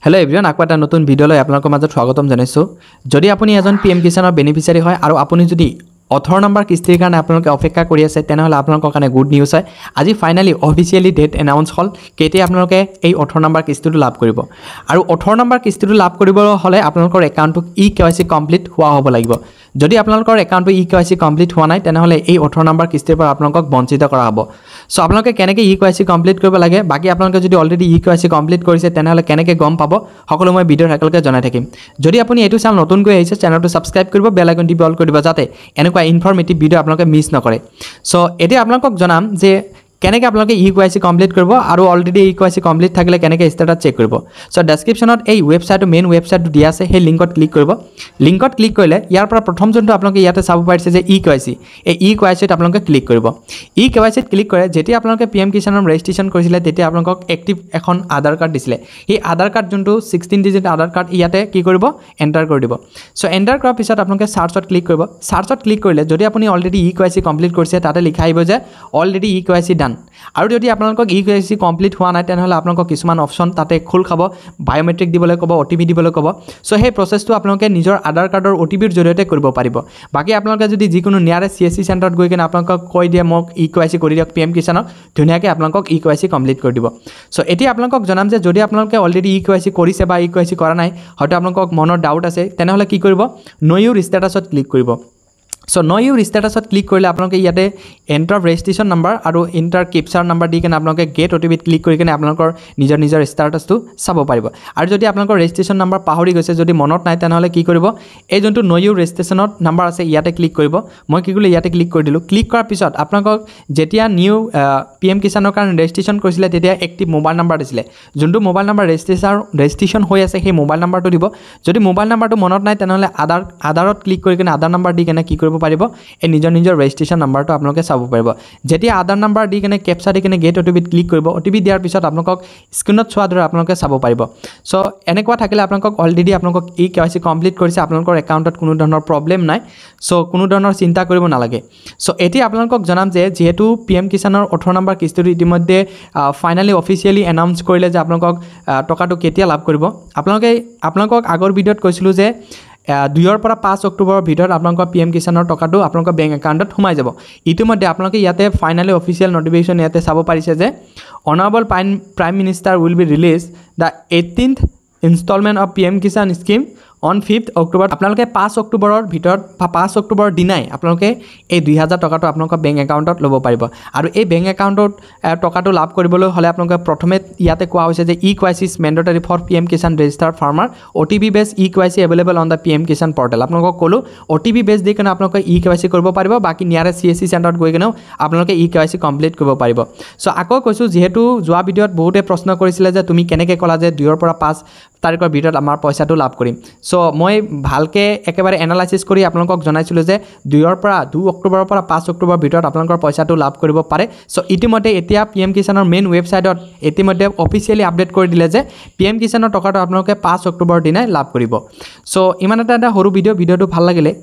hello everyone आक এটা নতুন ভিডিওলৈ আপোনালোকৰ মাজত স্বাগতম জনাইছো যদি আপুনি এজন পিএম কিষানৰ বেনিফিচিয়াৰী হয় আৰু আপুনি যদি 18 নম্বৰ কিস্তিৰ কাৰণে আপোনালোকে অপেক্ষা কৰি আছে তেনেহলে আপোনালোকৰ কাৰণে গুড নিউজ হয় আজি ফাইনালি অফিচিয়ালি ডেট এনাউন্স হল কেতিয়া আপোনালোকে এই 18 নম্বৰ কিস্তিটো লাভ কৰিব আৰু 18 নম্বৰ কিস্তিটো লাভ কৰিবলৈ হলে আপোনালোকৰ একাউণ্টটো ইকেৱাইসি কমপ্লিট হোৱা হ'ব লাগিব যদি আপোনালোকৰ একাউণ্টটো ইকেৱাইসি কমপ্লিট হোৱা নাই তেনেহলে এই 18 নম্বৰ কিস্তিৰ পৰা আপোনালোকক বঞ্চিত কৰা হ'ব সো আপোনালোকে কেনেকৈ ইকেৱাইসি কমপ্লিট কৰিব লাগে বাকি আপোনালোকে যদি অলৰেডি ইকেৱাইসি কমপ্লিট কৰিছে তেনেহলে কেনেকৈ গম পাব সকলো মই ভিডিওৰ হেকলকে জনাই থাকিম যদি আপুনি এটো চেনেল নতুনকৈ আহিছে চেনেলটো সাবস্ক্ৰাইব কৰিব বেল আইকন টিপি অল কৰি দিব যাতে এনেকুৱা ইনফৰমেটিভ ভিডিও আপোনালোকে মিছ নকৰে সো এতিয়া আপোনালোকক জনাম যে কেনেকৈ আপোনালোকে ইকেৱাইসি কমপ্লিট কৰিব আৰু অলৰেডি ইকেৱাইসি কমপ্লিট থাকিলে কেনেকৈ ষ্টেটাস চেক কৰিব সো ডেসক্ৰিপচনত এই ওয়েবসাইটটো মেইন ওয়েবসাইটটো দিয়া আছে সেই লিংকত ক্লিক কৰিব লিংকত ক্লিক কৰিলে ইয়াৰ পৰা প্ৰথম যোনটো আপোনালোকে ইয়াতে চাব পাৰিছে যে ইকেৱাইসি এই ইকেৱাইসিত আপোনালোকে ক্লিক কৰিব ইকেৱাইসিত ক্লিক কৰে যেতিয়া আপোনালোকে পিএম কিষানৰ ৰেজিষ্ট্ৰেচন কৰিছিলে তেতিয়া আপোনালোকক এক্টিভ এখন আধাৰ কাৰ্ড দিছিলে এই আধাৰ কাৰ্ড যোনটো 16 ডিজিট আধাৰ কাৰ্ড ইয়াতে কি কৰিব এন্টাৰ কৰি দিব সো এন্টাৰ কৰাৰ পিছত আপোনালোকে সাৰ্চত ক্লিক কৰিব সাৰ্চত ক্লিক কৰিলে যদি আপুনি অলৰেডি ইকেৱাইসি কমপ্লিট কৰিছে তাতে লিখা আহিব যে অলৰেডি ইকেৱাইসি ডান আৰু যদি আপোনালোকক ইকেৱাইসি কমপ্লিট হোৱা নাই তেনেহলে আপোনালোকক কিছুমান অপচন তাতে খোল খাব বায়োমেট্ৰিক দিবলৈ ক'ব ওটিপি দিবলৈ ক'ব সো সেই প্ৰসেসটো আপোনালোকে নিজৰ আধাৰ কাৰ্ডৰ ওটিপিৰ জৰিয়তে কৰিব পাৰিব বাকি আপোনালোকে যদি যিকোনো নিয়াৰেষ্ট সিএসসি চেণ্টাৰত গৈ কিনে আপোনালোকক কৈ দিয়ে মোক ইকেৱাইসি কৰি দিয়ক পিএম কিষানক ধুনীয়াকৈ আপোনালোকক ইকেৱাইসি কমপ্লিট কৰি দিব সো এতিয়া আপোনালোকক জনাম যে যদি আপোনালোকে অলৰেডি ইকেৱাইসি কৰিছে বা ইকেৱাইসি কৰা নাই হয়তো আপোনালোকক মনৰ ডাউট আছে তেনেহলে কি কৰিব নো ইউৰ ষ্টেটাছত ক্লিক কৰিব সো নো ইউৰ ষ্টেটাছত ক্লিক কৰিলে আপোনালোকে ইয়াতে এন্টাৰ ৰেজিষ্ট্ৰেচন নাম্বাৰ আৰু এন্টাৰ কেপচাৰ নাম্বাৰ দি কিনে আপোনালোকে গেট ওটিপিত ক্লিক কৰি কিনে আপোনালোকৰ নিজৰ ষ্টেটাসটো চাব পাৰিব আৰু যদি আপোনালোকৰ ৰেজিষ্ট্ৰেচন নাম্বাৰ পাহৰি গৈছে যদি মনত নাই তেনেহলে কি কৰিব এই যোনটো নো ইউৰ ৰেজিষ্ট্ৰেচনত নাম্বাৰ আছে ইয়াতে ক্লিক কৰিব মই কি কৰিলো ইয়াতে ক্লিক কৰি দিলো ক্লিক কৰাৰ পিছত আপোনালোকক যেতিয়া নিউ পিএম কিষানৰ কাৰণে ৰেজিষ্ট্ৰেচন কৰিছিলে তেতিয়া এক্টিভ মোবাইল নাম্বাৰ দিছিলে যোনটো মোবাইল নাম্বাৰ ৰেজিষ্ট্ৰেচন হৈ আছে সেই মোবাইল নাম্বাৰটো দিব যদি মোবাইল নাম্বাৰটো মনত নাই তেনেহলে আধাৰত ক্লিক কৰি কিনে আধাৰ নাম্বাৰ দি কিনে কি কৰিব পাৰিব এই নিজৰ ৰেজিষ্ট্ৰেচন নাম্বাৰটো আপোনালোকে চাব পাৰিব যেতিয়া আধাৰ নাম্বাৰ দি কিনে কেপচা দি কিনে গেট ওটিপিত ক্লিক কৰিব ওটিপি দিয়াৰ পিছত আপোনালোকক স্ক্ৰিনত চোৱা দৰে আপোনালোকে চাব পাৰিব সো এনেকুৱা থাকিলে আপোনালোকক অলৰেডি আপোনালোকক ইকেৱাইসি কমপ্লিট কৰিছে আপোনালোকৰ একাউণ্টত কোনো ধৰণৰ প্ৰবলেম নাই সো কোনো ধৰণৰ চিন্তা কৰিব নালাগে সো এতিয়া আপোনালোকক জনাম যে যেহেতু পিএম কিষানৰ 18 নম্বৰ কিস্তিটো ইতিমধ্যে ফাইনালি অফিচিয়ালি এনাউন্স কৰিলে যে আপোনালোকক টকাটো কেতিয়া লাভ কৰিব আপোনালোকক আগৰ ভিডিঅ'ত কৈছিলো যে 2 পৰা 5 অক্টোবৰৰ ভিতৰত আপোনালোকৰ পিএম কিষানৰ টকাটো আপোনালোকৰ বেংক একাউণ্টত সোমাই যাব ইতিমধ্যে আপোনালোকে ইয়াতে ফাইনালি অফিচিয়েল নটিফিকেশন ইয়াতে চাব পাৰিছে যে honourable prime minister will be release the 18th instalment of PM Kisan scheme on 5th October আপোনালোকে 5 অক্টোবৰৰ ভিতৰত 5 অক্টোবৰ দিনাই আপোনালোকে এই 2000 টকাটো আপোনালোকৰ বেংক একাউণ্টত ল'ব পাৰিব আৰু এই বেংক একাউণ্টত টকাটো লাভ কৰিবলৈ হলে আপোনালোকে প্ৰথমে ইয়াতে কোৱা হৈছে যে ইকেৱাইসি is মেন্ডেটৰী for PM Kisan registered farmer OTP base ইকেৱাইসি available on the PM Kisan portal আপোনালোকক ক'লো ওটিপি বেস দি কিনে আপোনালোকে ইকেৱাইসি কৰিব পাৰিব বাকি নিয়াৰেষ্ট সিএসসি চেণ্টাৰত গৈ কিনে আপোনালোকে ইকেৱাইসি কমপ্লিট কৰিব পাৰিব সো আকৌ কৈছো যেহেতু যোৱা ভিডিঅ'ত বহুতে প্ৰশ্ন কৰিছিলে যে তুমি কেনেকৈ ক'লা যে 2 পৰা 5 তাৰিখৰ ভিতৰত আমাৰ পইচাটো লাভ কৰিম সো মই ভালকে একেবাৰে এনালাইসিস কৰি আপোনালোকক জনাইছিলো যে 2 অক্টোবৰৰ পৰা 5 অক্টোবৰৰ ভিতৰত আপোনালোকৰ পইচাটো লাভ কৰিব পাৰে সো ইতিমধ্যে এতিয়া পিএম কিষানৰ মেইন ওয়েবসাইটত ইতিমধ্যে অফিচিয়ালি আপডেট কৰি দিলে যে পিএম কিষানৰ টকাটো আপোনালোকে 5 অক্টোবৰ দিনাই লাভ কৰিব সো ইমান এটা সৰু ভিডিঅ'টো ভাল লাগিলে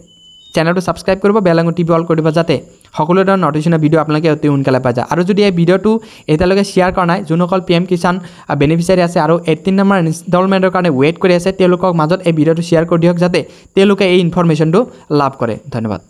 চেনেলটো সাবস্ক্ৰাইব কৰিব বেল আইকন টিপি অল কৰি দিব যাতে সকলো ধৰণৰ নটিফিকেশন ভিডিও আপোনালোকে অতি সোনকালে পায় আৰু যদি এই ভিডিওটো এতিয়ালৈকে শেয়াৰ কৰা নাই যোনসকল পিএম কিষান বেনিফিচিয়াৰী আছে আৰু 18 নম্বৰ ইনষ্টলমেন্টৰ কাৰণে ওয়েট কৰি আছে তেওঁলোকক মাজত এই ভিডিওটো শেয়াৰ কৰি দিয়ক যাতে তেওঁলোকে এই ইনফৰমেশনটো লাভ কৰে ধন্যবাদ